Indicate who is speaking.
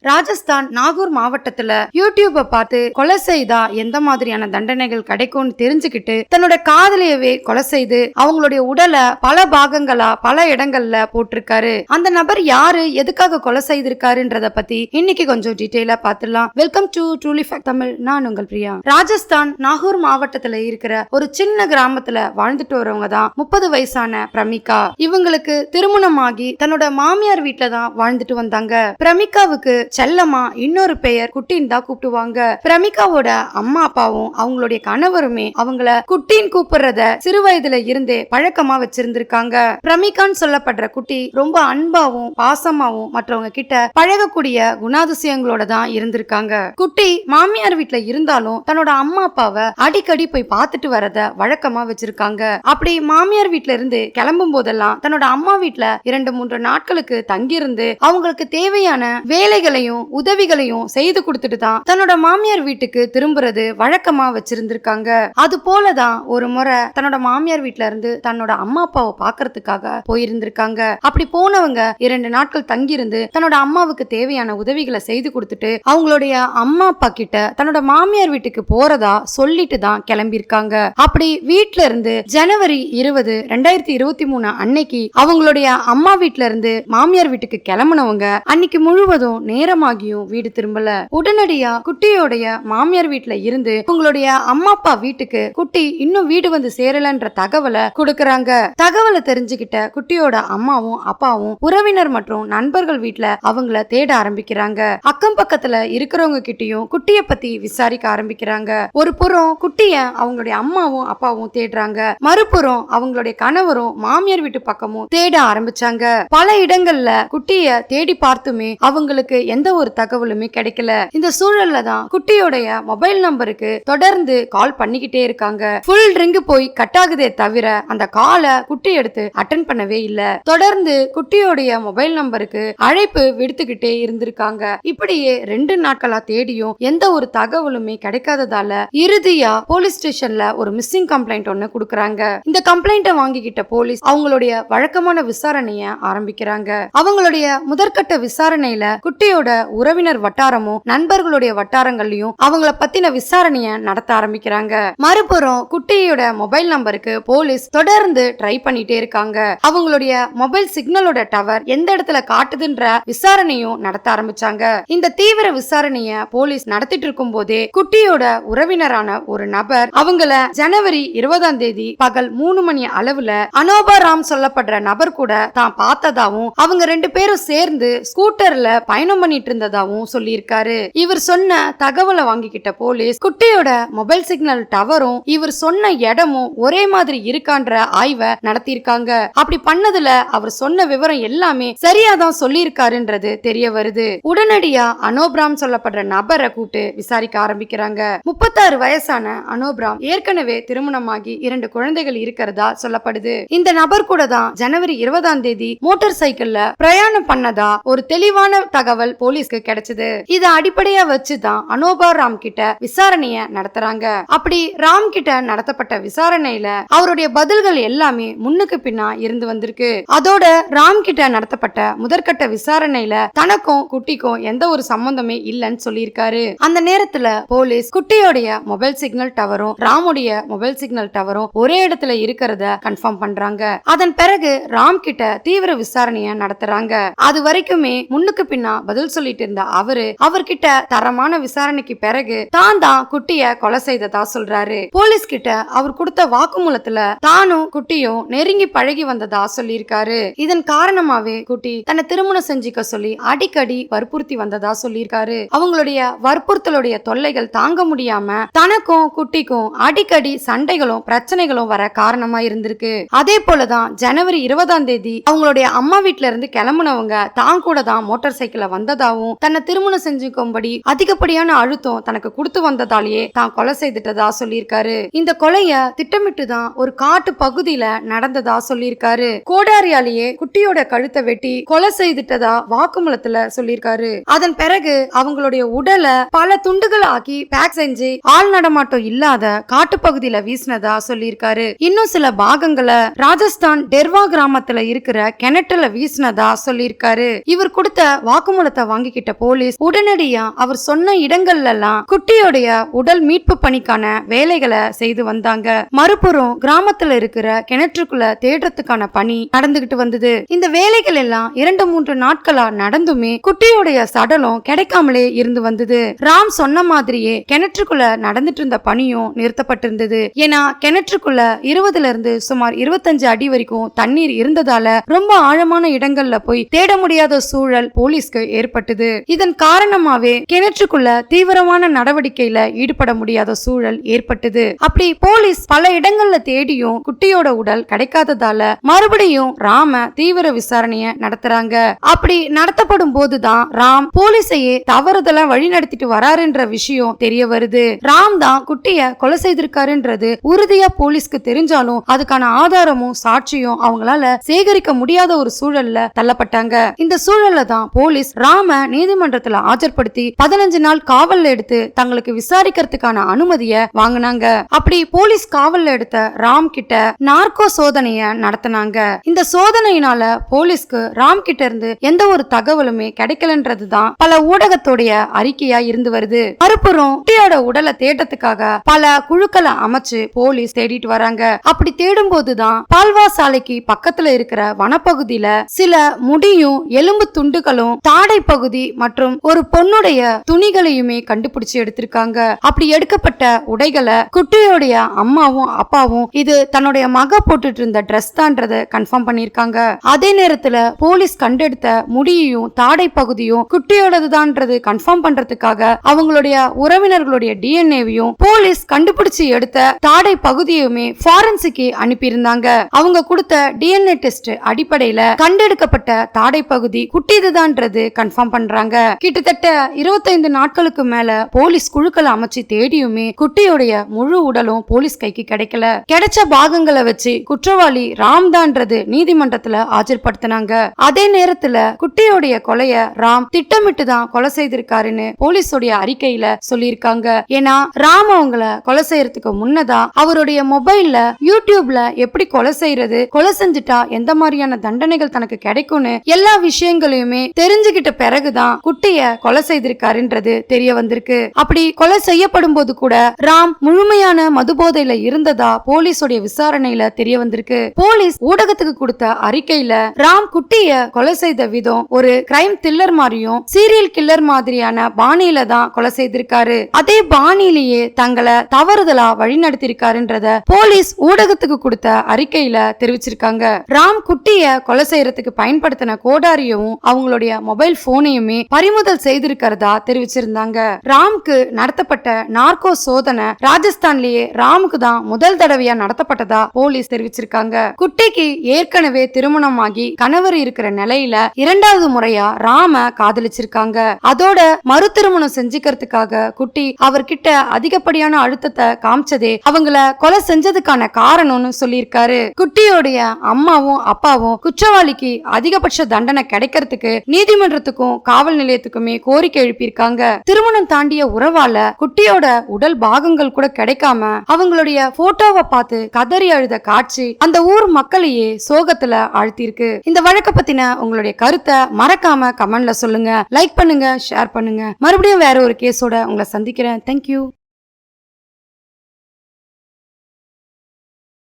Speaker 1: ராஜஸ்தான் நாகூர் மாவட்டத்துல யூடியூப பார்த்து கொலை செய்தா எந்த மாதிரியான தண்டனைகள் கிடைக்கும்னு தெரிஞ்சுக்கிட்டு தன்னோட காதலியவே கொலை செய்து அவங்களுடைய உடலை பல பாகங்களா பல இடங்கள்ல போட்டிருக்காரு. அந்த நபர் யாரு, எதுக்காக கொலை செய்திருக்காருன்றத பத்தி இன்னைக்கு கொஞ்சம் டீடைலா பார்த்துடலாம். Welcome to truly fact Tamil. நான் உங்கள் பிரியா. ராஜஸ்தான் நாகூர் மாவட்டத்துல இருக்கிற ஒரு சின்ன கிராமத்துல வாழ்ந்துட்டு வரவங்க தான் 30 வயசான பிரமிகா. இவங்களுக்கு திருமணமாகி தன்னோட மாமியார் வீட்டுல தான் வாழ்ந்துட்டு வந்தாங்க. பிரமிகாவுக்கு செல்லம்மா இன்னொரு பெயர் குட்டின்னு தான் கூப்பிடுவாங்க. பிரமிகாவோட அம்மா அப்பாவும் அவங்களுடைய கணவருமே அவங்கள குட்டின்னு கூப்பிடுறத சிறு வயதுல இருந்தே பழக்கமா வச்சிருந்திருக்காங்க. பிரமிகான்னு சொல்லப்படுற குட்டி ரொம்ப அன்பாவும் பாசமாவும் மற்றவங்க கிட்ட பழகக்கூடிய குணாதிசயங்களோட தான் இருந்திருக்காங்க. குட்டி மாமியார் வீட்டுல இருந்தாலும் தன்னோட அம்மா அப்பாவை அடிக்கடி போய் பார்த்துட்டு வரத வழக்கமா வச்சிருக்காங்க. அப்படி மாமியார் வீட்டுல இருந்து கிளம்பும் போதெல்லாம் தன்னோட அம்மா வீட்டுல 2-3 நாட்களுக்கு தங்கியிருந்து அவங்களுக்கு தேவையான வேலைகளையும் உதவிகளையும் செய்து கொடுத்துட்டு தான் தன்னோட மாமியார் வீட்டுக்கு திரும்புறது வழக்கமா வச்சிருந்திருக்காங்க. அது போலதான் ஒரு முறை தன்னோட மாமியார் வீட்டுல இருந்து தன்னோட அம்மா அப்பாவை பாக்குறதுக்காக போயிருந்திருக்காங்க. அப்படி போனவங்க 2 நாட்கள் தங்கியிருந்து தன்னோட அம்மாவுக்கு தேவையான உதவிகளை செய்து கொடுத்துட்டு அவங்களுடைய அம்மா அப்பா கிட்ட தன்னோட மாமியார் வீட்டுக்கு போறதா சொல்லிட்டு தான் கிளம்பியிருக்காங்க. அப்படி வீட்டுல இருந்து ஜனவரி 20, 2023 அன்னைக்கு அவங்களுடைய அம்மா வீட்டுல இருந்து மாமியார் வீட்டுக்கு கிளம்புனவங்க அன்னைக்கு முழுவதும் நேரமாகியும் வீடு திரும்பல. உடனடியா குட்டியோடைய மாமியார் வீட்டுல இருந்து உங்களுடைய அம்மா அப்பா வீட்டுக்கு குட்டி இன்னும் வீடு வந்து சேரலன்ற தகவலை கொடுக்கறாங்க. தகவலை தெரிஞ்சுக்கிட்ட குட்டியோட அம்மாவும் அப்பாவும் உறவினர் மற்றும் நண்பர்கள் வீட்டுல அவங்கள தேட ஆரம்பிக்கிறாங்க. அக்கம் பக்கத்துல இருக்கிறவங்க கிட்டயும் குட்டிய பத்தி விசாரிக்க ஆரம்பிக்கிறாங்க. ஒரு புறம் குட்டிய அவங்களுடைய அம்மாவும் அப்பாவும் தேடுறாங்க, மறுபுறம் அவங்களுடைய கணவரும் மாமியார் வீட்டு பக்கமும் தேட ஆரம்பிச்சாங்க. பல இடங்கள்ல குட்டிய தேடி பார்த்துமே அவங்களுக்கு எந்த ஒரு தகவலுமே கிடைக்கல. இந்த சூழல்ல தான் குட்டியோடைய மொபைல் நம்பருக்கு தொடர்ந்து கால் பண்ணிக்கிட்டே இருக்காங்க. ஃபுல் ரிங் போய் கட் ஆகுதே தவிர அந்த காலை குட்டி எடுத்து அட்டென்ட் பண்ணவே இல்ல. தொடர்ந்து குட்டியோடைய மொபைல் நம்பருக்கு அழைப்பு விடுத்துக்கிட்டே இருந்திருக்காங்க. இப்படியே 2 நாட்களா தேடியும் எந்த ஒரு தகவலுமே கிடைக்காததால இறுதியா போலீஸ் ஸ்டேஷன்ல ஒரு மிஸ்ஸிங் கம்ப்ளைண்ட் ஒன்னு கொடுக்கறாங்க. இந்த கம்ப்ளைண்ட வாங்கிக்கிட்ட போலீஸ் அவங்களுடைய வழக்கமான விசாரணைய ஆரம்பிக்கிறாங்க. அவங்களுடைய முதற்கட்ட விசாரணையில குட்டியோட உறவினர் வட்டாரமும் நண்பர்களுடைய வட்டாரங்களையும் அவங்கள பத்தின விசாரணைய நடத்த ஆரம்பிக்கிறாங்க. மறுபுறம் குட்டியோட மொபைல் நம்பருக்கு போலீஸ் தொடர்ந்து ட்ரை பண்ணிட்டே இருக்காங்க. அவங்களுடைய மொபைல் சிக்னலோட டவர் எந்த இடத்துல காட்டுதுன்ற விசாரணையும் நடத்த ஆரம்பிச்சாங்க. இந்த தீவிர விசாரணைய போலீஸ் நடத்திட்டு இருக்கும் போதே குட்டியோட உறவினரான ஒரு நபர் அவங்கள ஜனவரி 20ஆம் தேதி பகல் 3 மணி அளவுல அனோபாராம் சொல்லப்படுற நபர் கூட தான் பார்த்ததாவும் அவங்க 2 பேரும் சேர்ந்து ஸ்கூட்டர்ல பயணம் பண்ணிட்டு இருந்ததாவும் சொல்லியிருக்காரு. இவர் சொன்ன தகவலை வாங்கிக்கிட்ட போலீஸ் குட்டியோட மொபைல் சிக்னல் டவரும் இவர் சொன்ன இடமும் ஒரே மாதிரி இருக்கான்ற ஆய்வை நடத்தியிருக்காங்க. அப்படி பண்ணதுல அவர் சொன்ன விவரம் எல்லாமே சரியாதான் சொல்லியிருக்காருன்றது தெரிய வருது. உடனடியா அனோபிராம் சொல்லப்படுற நபரை கூப்பிட்டு விசாரிக்க ஆரம்பிக்கிறாங்க. 36 வயசான அனோபிராம் ஏற்கனவே திருமணமாகி 2 குழந்தைகள் இருக்கிறதா சொல்லப்படுது. இந்த நபர் கூட தான் ஜனவரி 20ஆம் தேதி மோட்டார் சைக்கிள்ல பிரயாணம் பண்ணதா ஒரு தெளிவான தகவல் போலீஸ்க்கு கிடைச்சது. இத அடிப்படையா வச்சுதான் அனோபா ராம் கிட்ட விசாரணைய நடத்துறாங்க. அப்படி ராம் கிட்ட நடத்தப்பட்ட விசாரணையில அவருடைய பதில்கள் எல்லாமே முன்னுக்கு பின்னா இருந்து வந்திருக்கு. அதோட ராம் கிட்ட நடத்தப்பட்ட முதற்கட்ட விசாரணையில தனக்கும் குட்டிக்கும் எந்த ஒரு சம்பந்தமே இல்லன்னு சொல்லியிருக்காரு. அந்த நேரத்துல போலீஸ் குட்டியோடைய மொபைல் சிக்னல் டவரும் ராமுடைய மொபைல் சிக்னல் டவரும் ஒரே இடத்துல இருக்கிறத கன்ஃபார்ம் பண்றாங்க. அதன் பிறகு ராம் கிட்ட தீவிர விசாரணைய நடத்துறாங்க. அது வரைக்குமே முன்னுக்கு பின்னா பதில் சொல்லிட்டு இருந்த அவர்கிட்ட தரமான விசாரணைக்கு பிறகு தான் குட்டிய கொலை செய்ததா சொல்றாரு. போலீஸ் கிட்ட அவர் கொடுத்த வாக்குமூலத்துல தானும் குட்டியும் நெருங்கி பழகி வந்ததா சொல்லியிருக்காரு. இதன் காரணமாவே குட்டி தன்னை திருமணம் செஞ்சுக்க சொல்லி அடிக்கடி வற்புறுத்தி வந்ததா சொல்லியிருக்காரு. அவங்களுடைய வற்புறுத்தலுடைய தொல்லைகள் தாங்க முடியாம தனக்கும் குட்டிக்கும் அடிக்கடி சண்டைகளும் பிரச்சனைகளும் வர காரணமா இருந்திருக்கு. அதே போலதான் ஜனவரி 20ஆம் தேதி அவங்களுடைய அம்மா வீட்டுல இருந்து கிளம்புனவங்க தான் கூட தான் மோட்டார் சைக்கிள்ல வந்ததாவும் தன்னை திருமணம் செஞ்சுக்கும்படி அதிகப்படியான அழுத்தம் தனக்கு கொடுத்து வந்ததாலேயே தான் கொலை செய்துட்டதா சொல்லியிருக்காரு. இந்த கொலைய திட்டமிட்டு தான் ஒரு காட்டு பகுதியில நடந்ததா சொல்லியிருக்காரு. கோடாரியாலேயே குட்டியோட கழுத்தை வெட்டி கொலை செய்துட்டதா வாக்குமூலத்துல சொல்லியிருக்காரு. அதன் பிறகு அவங்களுடைய உடலை பல துண்டுகள் ஆக்கி பேக் செஞ்சு ஆள் நடமாட்டம் இல்லாத காட்டு பகுதியில வீசினதா சொல்லியிருக்காரு. இன்னும் சில பாகங்களை ராஜஸ்தான் டெர்வா கிராமத்துல இருக்கிற கிணற்றுல வீசினதா சொல்லியிருக்காரு. இவர் கொடுத்த வாக்குமூலத்தை வாங்கிக்கிட்ட போலீஸ் உடனடியா அவர் சொன்ன இடங்கள்ல எல்லாம் குட்டியோடைய உடல் மீட்பு பணிக்கான வேலைகளை செய்து வந்தாங்க. மறுபுறம் கிராமத்துல இருக்கிற கிணற்றுக்குள்ள தேடுறதுக்கான பணி நடந்துகிட்டு வந்தது. இந்த வேலைகள் எல்லாம் 2-3 நாட்களா நடந்துமே குட்டியோடைய சடலம் கிடைக்காமலே இருந்து வந்தது. ராம் சொன்ன மாதிரியே கிணற்றுக்குள்ள நடந்துட்டு இருந்த பணியும் நிறுத்தப்பட்டிருந்தது. ஏன்னா கிணற்றுக்குள்ள 20ல இருந்து சுமார் 25 அடி வரைக்கும் தண்ணீர் இருந்ததால ரொம்ப ஆழமான இடங்கள்ல போய் தேட முடியாத சூழல் போலீஸ்க்கு ஏற்பட்டது. இதன் காரணமாவே கிணற்றுக்குள்ள தீவிரமான நடவடிக்கையில ஈடுபட முடியாத சூழல் ஏற்பட்டது. அப்படி போலீஸ் பல இடங்கள்ல தேடியும் குட்டியோட உடல் கிடைக்காததால மறுபடியும் ராம தீவிர விசாரணைய நடத்துறாங்க. அப்படி நடத்தப்படும் போதுதான் ராம் போலீஸையே தவறுதலா வழி நடத்திட்டு வராருன்ற விஷயம் தெரிய வருது. ராம் தான் குட்டிய கொலை செய்திருக்காருன்றது உறுதியா போலீஸ்க்கு தெரிஞ்சாலும் அதுக்கான ஆதாரமும் சாட்சியும் அவங்களால சேகரிக்க முடியாத ஒரு சூழல்ல தள்ளப்பட்டாங்க. இந்த சூழல்ல தான் போலீஸ் ராம நீதிமன்றத்துல ஆஜர்படுத்தி 15 நாள் காவல்ல எடுத்து தங்களுக்கு விசாரிக்கிறதுக்கான அனுமதிய வாங்கினாங்க. அப்படி போலீஸ் காவல்ல எடுத்த ராம் கிட்ட நார்கோ சோதனைய நடத்தினாங்க. இந்த சோதனையினால போலீஸ்க்கு ராம் கிட்ட இருந்து எந்த ஒரு தகவலுமே கிடைக்கலன்றதுதான் பல ஊடகத்தோடைய அறிக்கையா இருந்து வருது. மறுபுறம் குட்டியோட உடலை தேடுறதுக்காக பல குழுக்களை அமைச்சு போலீஸ் தேடிட்டு வராங்க. அப்படி தேடும் போதுதான் பால்வா சாலைக்கு பக்கத்துல இருக்கிற வனப்பகுதியில சில முடியும் எலும்பு துண்டுகளும் தாடை பகுதி மற்றும் ஒரு பொண்ணுடைய துணிகளையுமே கண்டுபிடிச்சு எடுத்திருக்காங்க. அப்படி எடுக்கப்பட்ட உடைகளை குட்டியோடைய அம்மாவும் அப்பாவும் இது தன்னுடைய மக போட்டுட்டு இருந்த டிரெஸ் தான்றத கன்ஃபார்ம் பண்ணிருக்காங்க. அதே நேரத்துல போலீஸ் கண்டெடுத்த முடியையும் தாடை பகுதியும் குட்டியோடதுதான்றது கன்ஃபார்ம் பண்றதுக்காக அவங்களுடைய உறவினர்களுடைய டிஎன்ஏவையும் போலீஸ் கண்டுபிடிச்சு எடுத்த தாடை பகுதியுமே ஃபாரன்சிக்கு அனுப்பியிருந்தாங்க. அவங்க கொடுத்த டிஎன்ஏ டெஸ்ட் அடிப்படையில கண்டெடுக்கப்பட்ட தாடை பகுதி குட்டிதுதான்றது கன்ஃபார்ம் பண்றாங்க. கிட்டத்தட்ட 25 நாட்களுக்கு மேல போலீஸ் குழுக்களை அமைச்சு தேடியுமே குட்டியோடைய முழு உடலும் போலீஸ் கைக்கு கிடைக்கல. கிடைச்ச பாகங்களை வச்சு குற்றவாளி ராம் தான்றது நீதிமன்றத்துல ஆஜர்படுத்தினாங்க. அதே நேரத்துல குட்டியோடைய கொலைய ராம் திட்டமிட்டு தான் கொலை செய்திருக்காருன்னு போலீஸோடைய அறிக்கையில சொல்லியிருக்காங்க. ஏன்னா ராம் அவங்களை கொலை செய்யறதுக்கு முன்னதா அவருடைய மொபைல்ல யூடியூப்ல எப்படி கொலை செய்யறது, கொலை செஞ்சுட்டா எந்த மாதிரியான தண்டனைகள் தனக்கு கிடைக்கும்னு எல்லா விஷயங்களையுமே தெரிஞ்சுக்கிட்ட பிறகுதான் குட்டிய கொலை செய்திருக்காருன்றது தெரிய வந்திருக்கு. அப்படி கொலை செய்யப்படும் போது கூட ராம் முழுமையான மதுபோதையில இருந்ததா போலீஸோடைய விசாரணையில தெரிய வந்திருக்கு. போலீஸ் ஊடகத்துக்கு கொடுத்த அறிக்கையில ராம் குட்டிய கொலை செய்த விதம் ஒரு கிரைம் த்ரில்லர் மாதிரியும் சீரியல் கில்லர் மாதிரியான பாணியில தான் கொலை செய்திருக்காரு. அதே பாணியிலேயே தங்களை தவறுதலா வழிநடத்திருக்காருன்றத போலீஸ் ஊடகத்துக்கு கொடுத்த அறிக்கையில தெரிவிச்சிருக்காங்க. ராம் குட்டிய கொலை செய்யறதுக்கு பயன்படுத்தின கோடாரியவும் அவங்களுடைய மொபைல் போனையுமே பறிமுதல் செய்திருக்கிறதா தெரிவிச்சிருந்தாங்க. ராம்க்கு நடத்தப்பட்ட நார்கோ சோதனை ராஜஸ்தான்லயே ராமுக்கு தான் முதல் தடவையா நடத்தப்பட்டதா போலீஸ் தெரிவிச்சிருக்காங்க. குட்டிக்கு ஏற்கனவே திருமணமாகி கணவர் இருக்கிற நிலையில 2வது முறையா ராம காதலிச்சிருக்காங்க. அதோட மறு திருமணம் செஞ்சுக்கிறதுக்காக குட்டி அவர்கிட்ட அதிகப்படியான அழுத்தத்தை காமிச்சதே அவங்கள கொலை செஞ்சதுக்கான காரணம்னு சொல்லியிருக்காரு. குட்டியோடைய அம்மாவும் அப்பாவும் குற்றவாளிக்கு அதிகபட்ச தண்டனை கிடைக்கிறதுக்கு நீதிமன்றத்துக்கும் காவல் நிலையத்துக்குமே கோரிக்கை எழுப்பியிருக்காங்க. திருமணம் தாண்டிய உறவால குட்டியோட உடல் பாகங்கள் கூட கிடைக்காம அவங்களுடைய போட்டோவை பார்த்து கதறி அழுத காட்சி அந்த ஊர் மக்களையே சோகத்துல ஆழ்த்திருக்கு. இந்த வழக்க பத்தின உங்களுடைய கருத்தை மறக்காம கமெண்ட்ல சொல்லுங்க. லைக் பண்ணுங்க, ஷேர் பண்ணுங்க. மறுபடியும் வேற ஒரு கேஸோட உங்களை சந்திக்கிறேன். தேங்க்யூ.